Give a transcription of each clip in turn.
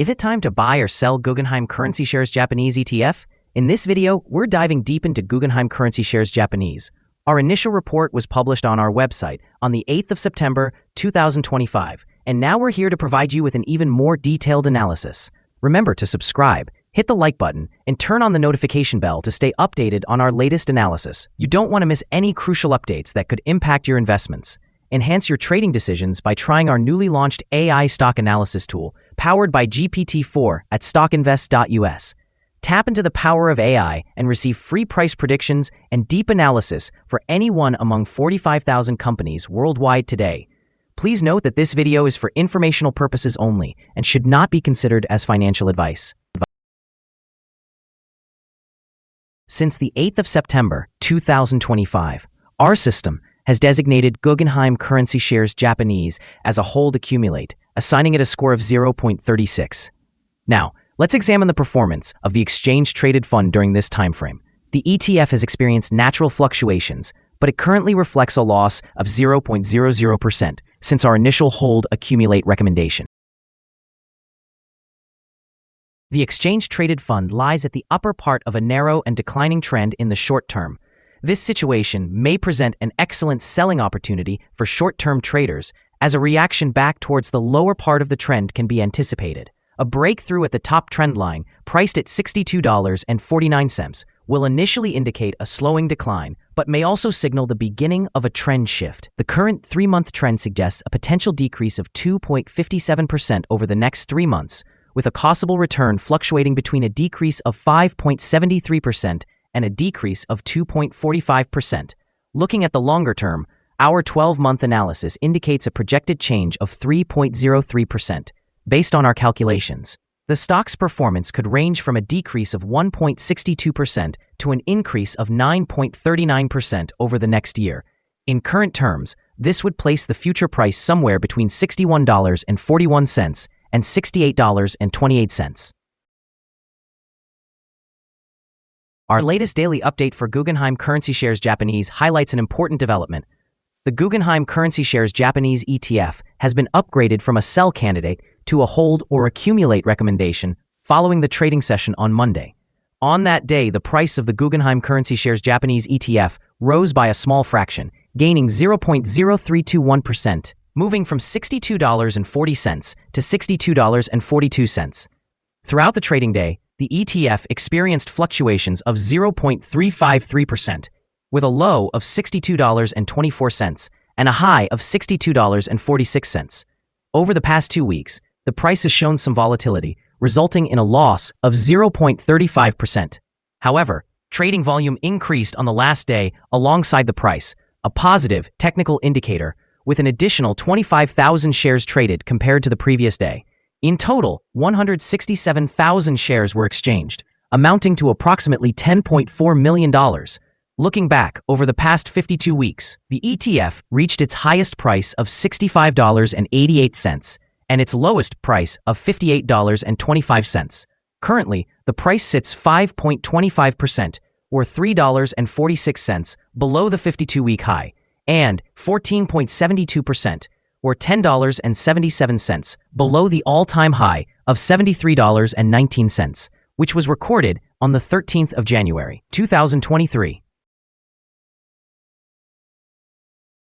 Is it time to buy or sell Guggenheim CurrencyShares Japanese ETF? In this video, we're diving deep into Guggenheim CurrencyShares Japanese. Our initial report was published on our website on the 8th of September, 2025, and now we're here to provide you with an even more detailed analysis. Remember to subscribe, hit the like button, and turn on the notification bell to stay updated on our latest analysis. You don't want to miss any crucial updates that could impact your investments. Enhance your trading decisions by trying our newly launched AI stock analysis tool, powered by GPT-4 at StockInvest.us. Tap into the power of AI and receive free price predictions and deep analysis for any one among 45,000 companies worldwide today. Please note that this video is for informational purposes only and should not be considered as financial advice. Since the 8th of September, 2025, our system has designated Guggenheim CurrencyShares Japanese as a hold accumulate, assigning it a score of 0.36. Now, let's examine the performance of the exchange-traded fund during this timeframe. The ETF has experienced natural fluctuations, but it currently reflects a loss of 0.00% since our initial hold accumulate recommendation. The exchange-traded fund lies at the upper part of a narrow and declining trend in the short term. This situation may present an excellent selling opportunity for short-term traders, as a reaction back towards the lower part of the trend can be anticipated. A breakthrough at the top trend line, priced at $62.49, will initially indicate a slowing decline, but may also signal the beginning of a trend shift. The current 3-month trend suggests a potential decrease of 2.57% over the next 3 months, with a possible return fluctuating between a decrease of 5.73% and a decrease of 2.45%. Looking at the longer term, our 12-month analysis indicates a projected change of 3.03%. Based on our calculations, the stock's performance could range from a decrease of 1.62% to an increase of 9.39% over the next year. In current terms, this would place the future price somewhere between $61.41 and $68.28. Our latest daily update for Guggenheim CurrencyShares Japanese highlights an important development. The Guggenheim CurrencyShares Japanese ETF has been upgraded from a sell candidate to a hold or accumulate recommendation following the trading session on Monday. On that day, the price of the Guggenheim CurrencyShares Japanese ETF rose by a small fraction, gaining 0.0321%, moving from $62.40 to $62.42. Throughout the trading day, the ETF experienced fluctuations of 0.353%, with a low of $62.24 and a high of $62.46. Over the past 2 weeks, the price has shown some volatility, resulting in a loss of 0.35%. However, trading volume increased on the last day alongside the price, a positive technical indicator, with an additional 25,000 shares traded compared to the previous day. In total, 167,000 shares were exchanged, amounting to approximately $10.4 million. Looking back over the past 52 weeks, the ETF reached its highest price of $65.88 and its lowest price of $58.25. Currently, the price sits 5.25%, or $3.46, below the 52-week high, and 14.72%, or $10.77, below the all-time high of $73.19, which was recorded on the 13th of January, 2023.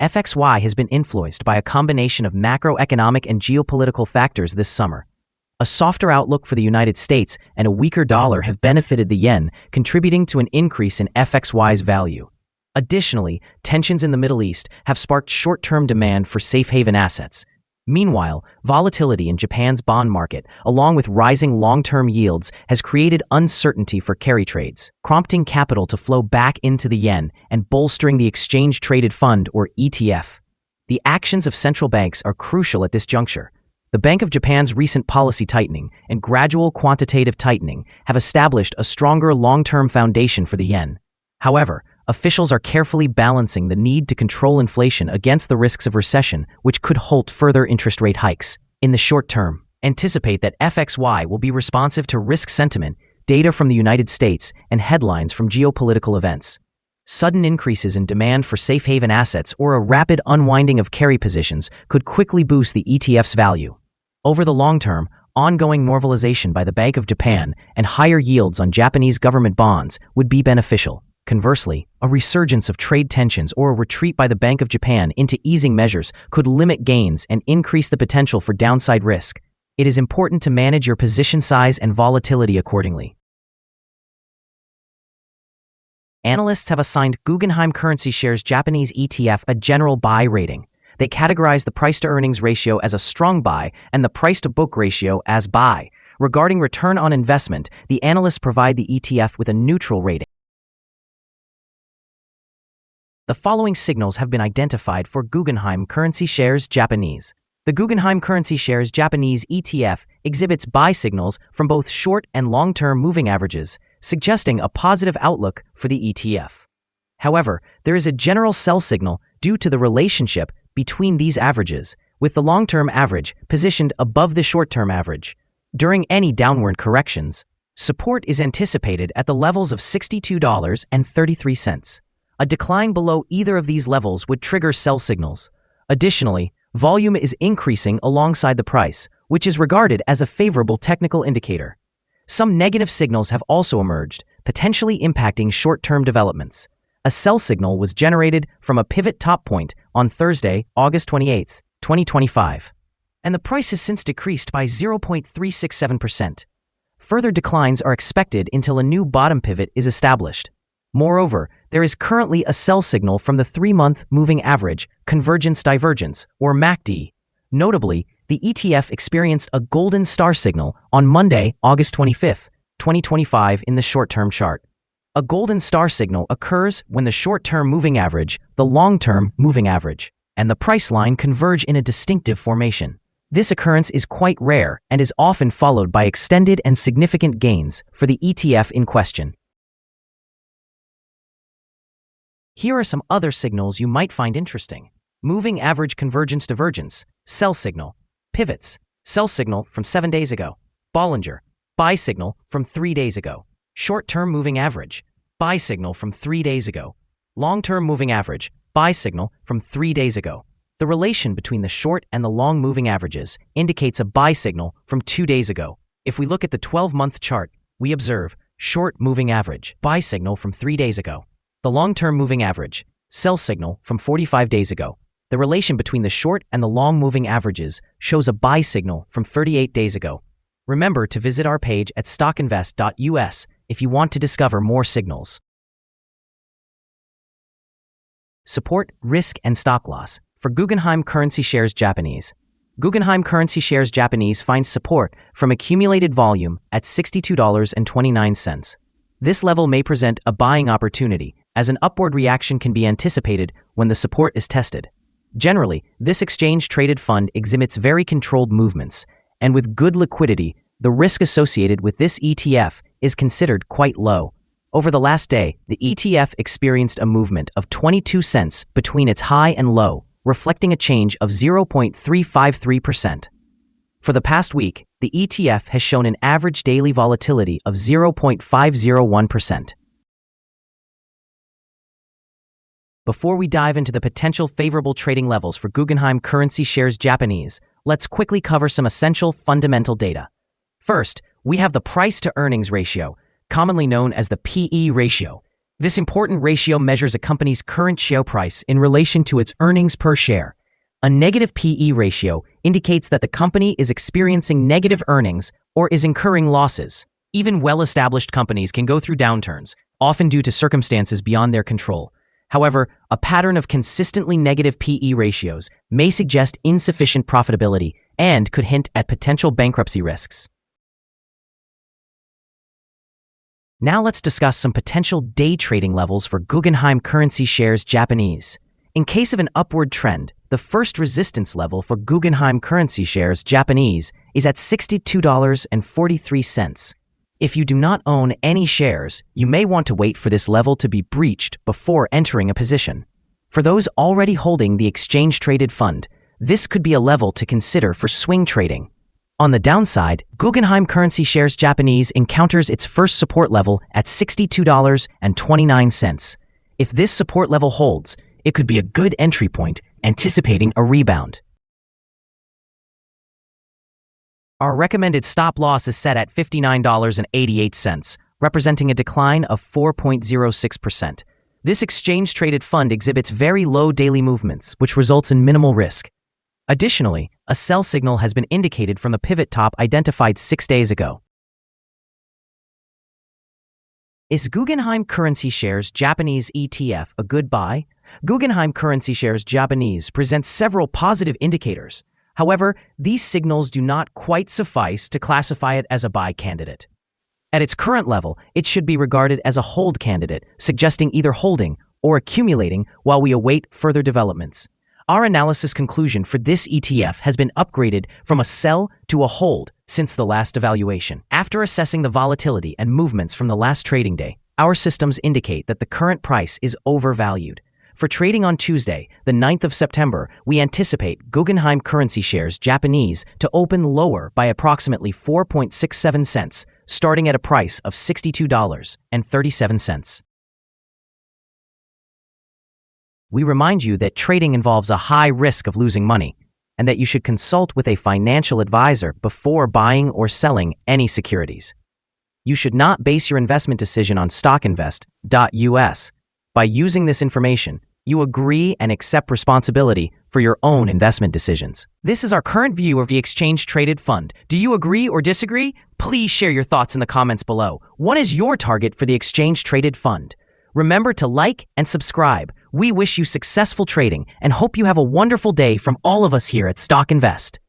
FXY has been influenced by a combination of macroeconomic and geopolitical factors this summer. A softer outlook for the United States and a weaker dollar have benefited the yen, contributing to an increase in FXY's value. Additionally, tensions in the Middle East have sparked short-term demand for safe haven assets. Meanwhile, volatility in Japan's bond market, along with rising long-term yields, has created uncertainty for carry trades, prompting capital to flow back into the yen and bolstering the exchange-traded fund, or ETF. The actions of central banks are crucial at this juncture. The Bank of Japan's recent policy tightening and gradual quantitative tightening have established a stronger long-term foundation for the yen. However, officials are carefully balancing the need to control inflation against the risks of recession, which could halt further interest rate hikes. In the short term, anticipate that FXY will be responsive to risk sentiment, data from the United States, and headlines from geopolitical events. Sudden increases in demand for safe haven assets or a rapid unwinding of carry positions could quickly boost the ETF's value. Over the long term, ongoing normalization by the Bank of Japan and higher yields on Japanese government bonds would be beneficial. Conversely, a resurgence of trade tensions or a retreat by the Bank of Japan into easing measures could limit gains and increase the potential for downside risk. It is important to manage your position size and volatility accordingly. Analysts have assigned Guggenheim CurrencyShares Japanese ETF a general buy rating. They categorize the price-to-earnings ratio as a strong buy and the price-to-book ratio as buy. Regarding return on investment, the analysts provide the ETF with a neutral rating. The following signals have been identified for Guggenheim CurrencyShares Japanese. The Guggenheim CurrencyShares Japanese ETF exhibits buy signals from both short and long-term moving averages, suggesting a positive outlook for the ETF. However, there is a general sell signal due to the relationship between these averages, with the long-term average positioned above the short-term average. During any downward corrections, support is anticipated at the levels of $62.33. A decline below either of these levels would trigger sell signals. Additionally, volume is increasing alongside the price, which is regarded as a favorable technical indicator. Some negative signals have also emerged, potentially impacting short-term developments. A sell signal was generated from a pivot top point on Thursday, August 28, 2025, and the price has since decreased by 0.367%. Further declines are expected until a new bottom pivot is established. Moreover, there is currently a sell signal from the 3-month moving average convergence divergence, or MACD. Notably, the ETF experienced a golden star signal on Monday, August 25, 2025 in the short-term chart. A golden star signal occurs when the short-term moving average, the long-term moving average, and the price line converge in a distinctive formation. This occurrence is quite rare and is often followed by extended and significant gains for the ETF in question. Here are some other signals you might find interesting. Moving average convergence divergence, sell signal. Pivots, sell signal from 7 days ago. Bollinger, buy signal from 3 days ago. Short-term moving average, buy signal from 3 days ago. Long-term moving average, buy signal from 3 days ago. The relation between the short and the long moving averages indicates a buy signal from 2 days ago. If we look at the 12-month chart, we observe short moving average, buy signal from 3 days ago. The long-term moving average, sell signal from 45 days ago. The relation between the short and the long moving averages shows a buy signal from 38 days ago. Remember to visit our page at StockInvest.us if you want to discover more signals. Support, risk, and stop loss. For Guggenheim CurrencyShares Japanese. Guggenheim CurrencyShares Japanese finds support from accumulated volume at $62.29. This level may present a buying opportunity, as an upward reaction can be anticipated when the support is tested. Generally, this exchange-traded fund exhibits very controlled movements, and with good liquidity, the risk associated with this ETF is considered quite low. Over the last day, the ETF experienced a movement of 22 cents between its high and low, reflecting a change of 0.353%. For the past week, the ETF has shown an average daily volatility of 0.501%. Before we dive into the potential favorable trading levels for Guggenheim CurrencyShares Japanese, let's quickly cover some essential fundamental data. First, we have the price-to-earnings ratio, commonly known as the PE ratio. This important ratio measures a company's current share price in relation to its earnings per share. A negative PE ratio indicates that the company is experiencing negative earnings or is incurring losses. Even well-established companies can go through downturns, often due to circumstances beyond their control. However, a pattern of consistently negative PE ratios may suggest insufficient profitability and could hint at potential bankruptcy risks. Now let's discuss some potential day trading levels for Guggenheim CurrencyShares Japanese. In case of an upward trend, the first resistance level for Guggenheim CurrencyShares Japanese is at $62.43. If you do not own any shares, you may want to wait for this level to be breached before entering a position. For those already holding the exchange-traded fund, this could be a level to consider for swing trading. On the downside, Guggenheim CurrencyShares Japanese encounters its first support level at $62.29. If this support level holds, it could be a good entry point, anticipating a rebound. Our recommended stop loss is set at $59.88, representing a decline of 4.06%. This exchange-traded fund exhibits very low daily movements, which results in minimal risk. Additionally, a sell signal has been indicated from the pivot top identified 6 days ago. Is Guggenheim CurrencyShares Japanese ETF a good buy? Guggenheim CurrencyShares Japanese presents several positive indicators. However, these signals do not quite suffice to classify it as a buy candidate. At its current level, it should be regarded as a hold candidate, suggesting either holding or accumulating while we await further developments. Our analysis conclusion for this ETF has been upgraded from a sell to a hold since the last evaluation. After assessing the volatility and movements from the last trading day, our systems indicate that the current price is overvalued. For trading on Tuesday, the 9th of September, we anticipate Guggenheim CurrencyShares Japanese to open lower by approximately 4.67 cents, starting at a price of $62.37. We remind you that trading involves a high risk of losing money, and that you should consult with a financial advisor before buying or selling any securities. You should not base your investment decision on StockInvest.us. By using this information, you agree and accept responsibility for your own investment decisions. This is our current view of the exchange-traded fund. Do you agree or disagree? Please share your thoughts in the comments below. What is your target for the exchange-traded fund? Remember to like and subscribe. We wish you successful trading and hope you have a wonderful day from all of us here at Stock Invest.